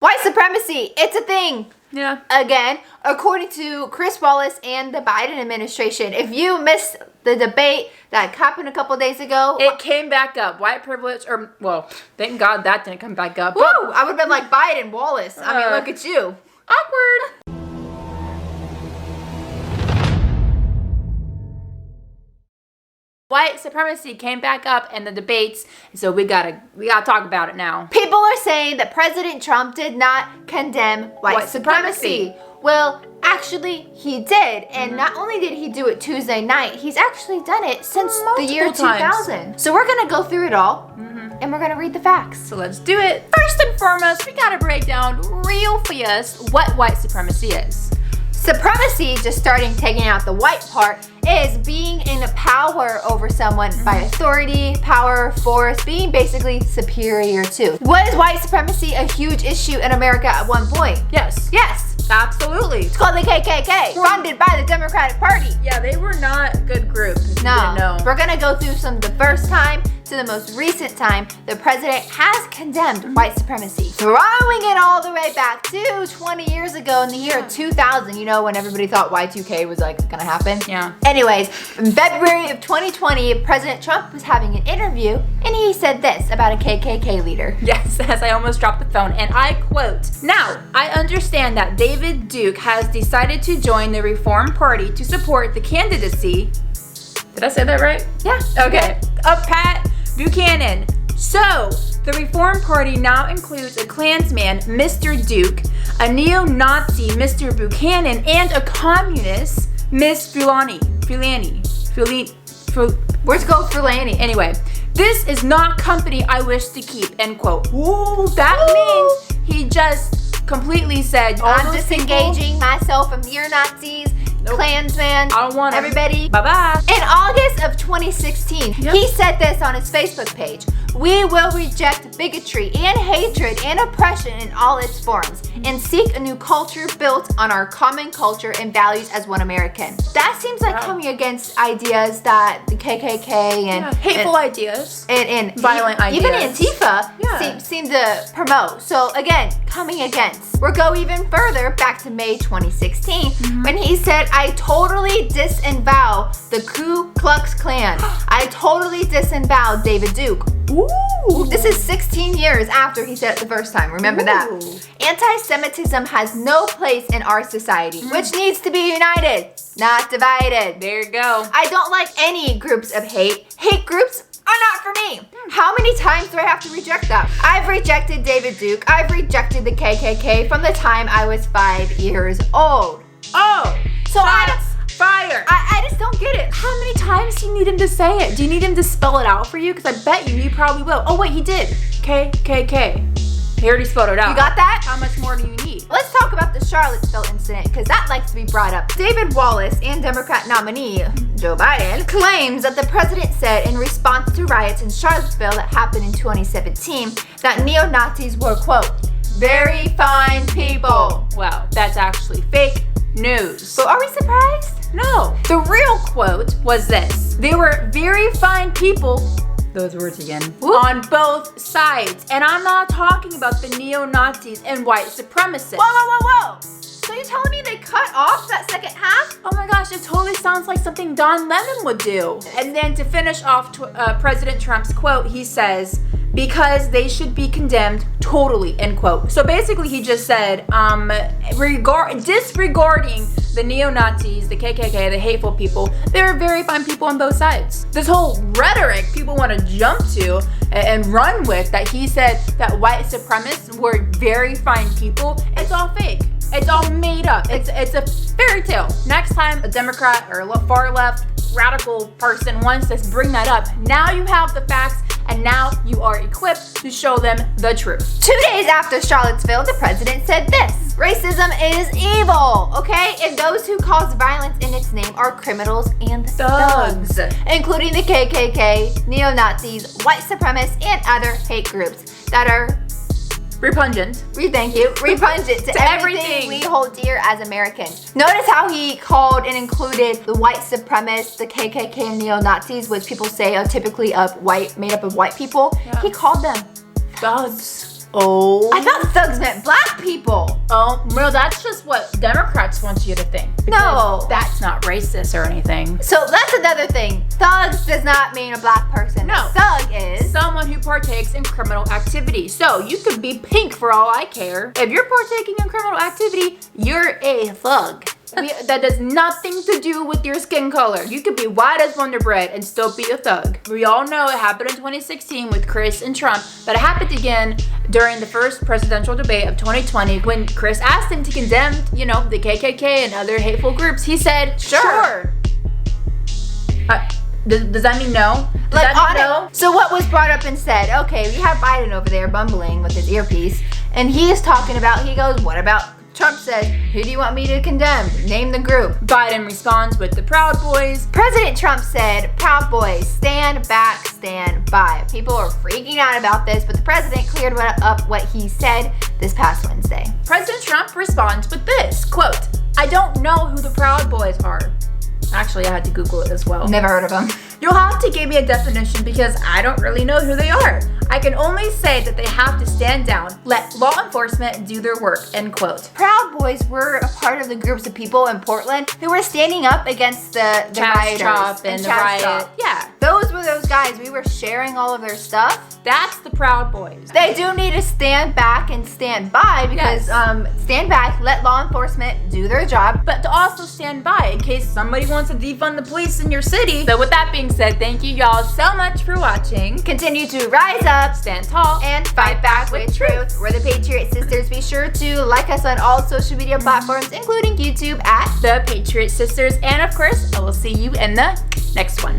White supremacy, it's a thing. Yeah. Again, according to Chris Wallace and the Biden administration. If you missed the debate that happened a couple days ago, it came back up. White privilege, or, well, thank God that didn't come back up. Woo! I would have been like Biden, Wallace. I mean, look at you. Awkward. White supremacy came back up in the debates, so we gotta talk about it now. People are saying that President Trump did not condemn white supremacy. Well, actually, he did. And not only did he do it Tuesday night, he's actually done it since the year 2000. So we're gonna go through it all, and we're gonna read the facts. So let's do it. First and foremost, we gotta break down real fast what white supremacy is. Supremacy, just starting taking out the white part, is being in power over someone by authority, power, force, being basically superior to. Was white supremacy a huge issue in America at one point? Yes. Yes. Absolutely. It's called the KKK, funded by the Democratic Party. Yeah, they were not a good group. No. We're gonna go through the first time to the most recent time the president has condemned white supremacy. Throwing it all the way back to 20 years ago in the year 2000, you know, when everybody thought Y2K was like gonna happen. Yeah. Anyways, in February of 2020, President Trump was having an interview and he said this about a KKK leader. Yes, as I almost dropped the phone, and I quote, "Now, I understand that David Duke has decided to join the Reform Party to support the candidacy." Did I say that right? Yeah. Okay. Of Pat Buchanan. So, the Reform Party now includes a Klansman, Mr. Duke, a neo-Nazi, Mr. Buchanan, and a communist, Miss Fulani. Where's go Fulani? Anyway, this is not company I wish to keep, end quote. Ooh, that means he just completely said, I'm disengaging myself from your Nazis, Klansman, I don't want everybody. Bye-bye. In August of 2016, he said this on his Facebook page. "We will reject bigotry and hatred and oppression in all its forms and seek a new culture built on our common culture and values as one American." That seems like coming against ideas that the KKK and hateful ideas and violent ideas. Even Antifa seem to promote. So again, coming against. We'll go even further back to May 2016 when he said, "I totally disavow the Ku Klux Klan. I totally disavow David Duke." Ooh. This is 16 years after he said it the first time. Remember that. Anti-Semitism has no place in our society, which needs to be united, not divided. There you go. I don't like any groups of hate. Hate groups are not for me. How many times do I have to reject that? I've rejected David Duke. I've rejected the KKK from the time I was 5 years old. Oh, so fire. I just don't get it. How many times do you need him to say it? Do you need him to spell it out for you? Because I bet you probably will. Oh wait, he did. KKK. He already spelled it out. You got that? How much more do you need? Let's talk about the Charlottesville incident, because that likes to be brought up. David Wallace and Democrat nominee Joe Biden claims that the president said in response to riots in Charlottesville that happened in 2017 that neo-Nazis were, quote, very fine people. Well, that's actually fake news. So are we surprised? No. The real quote was this: "They were very fine people," those words again, "on both sides." And I'm not talking about the neo-Nazis and white supremacists. Whoa. So you're telling me they cut off that second half? Oh my gosh, it totally sounds like something Don Lemon would do. And then to finish off President Trump's quote, he says, "Because they should be condemned totally," end quote. So basically he just said, disregarding the neo-Nazis, the KKK, the hateful people, there are very fine people on both sides. This whole rhetoric people want to jump to and run with, that he said that white supremacists were very fine people, it's all fake. It's all made up. It's a fairy tale. Next time a Democrat or a far left radical person wants to bring that up, now you have the facts and now you are equipped to show them the truth. 2 days after Charlottesville, the president said this: "Racism is evil, okay? And those who cause violence in its name are criminals and thugs, including the KKK, neo-Nazis, white supremacists, and other hate groups that are repugnant to everything we hold dear as Americans." Notice how he called and included the white supremacists, the KKK, and neo-Nazis, which people say are typically made up of white people. He called them thugs. Oh. I thought thugs meant black people. Oh, no, that's just what Democrats want you to think. No. That's not racist or anything. So that's another thing. Thugs does not mean a black person. No. A thug is Someone who partakes in criminal activity. So you could be pink for all I care. If you're partaking in criminal activity, you're a thug. That does nothing to do with your skin color. You could be white as Wonder Bread and still be a thug. We all know it happened in 2016 with Chris and Trump, but it happened again during the first presidential debate of 2020 when Chris asked him to condemn, the KKK and other hateful groups. He said, sure. Does that mean no? Does that mean no? So what was brought up and said, okay, we have Biden over there bumbling with his earpiece, and he goes, what about Trump says, who do you want me to condemn? Name the group. Biden responds with the Proud Boys. President Trump said, Proud Boys, stand back, stand by. People are freaking out about this, but the president cleared up what he said this past Wednesday. President Trump responds with this, quote, I don't know who the Proud Boys are. Actually, I had to Google it as well. Never heard of them. You'll have to give me a definition because I don't really know who they are. I can only say that they have to stand down, let law enforcement do their work, end quote. Proud Boys were a part of the groups of people in Portland who were standing up against the rioters. And the riot. Yeah. Those were those guys. We were sharing all of their stuff. That's the Proud Boys. They do need to stand back and stand by because stand back, let law enforcement do their job. But to also stand by in case somebody wants to defund the police in your city. So with that being said, thank you y'all so much for watching. Continue to rise up, stand tall, and fight back with truth. We're the Patriot Sisters. Be sure to like us on all social media platforms, including YouTube at The Patriot Sisters. And of course, I will see you in the next one.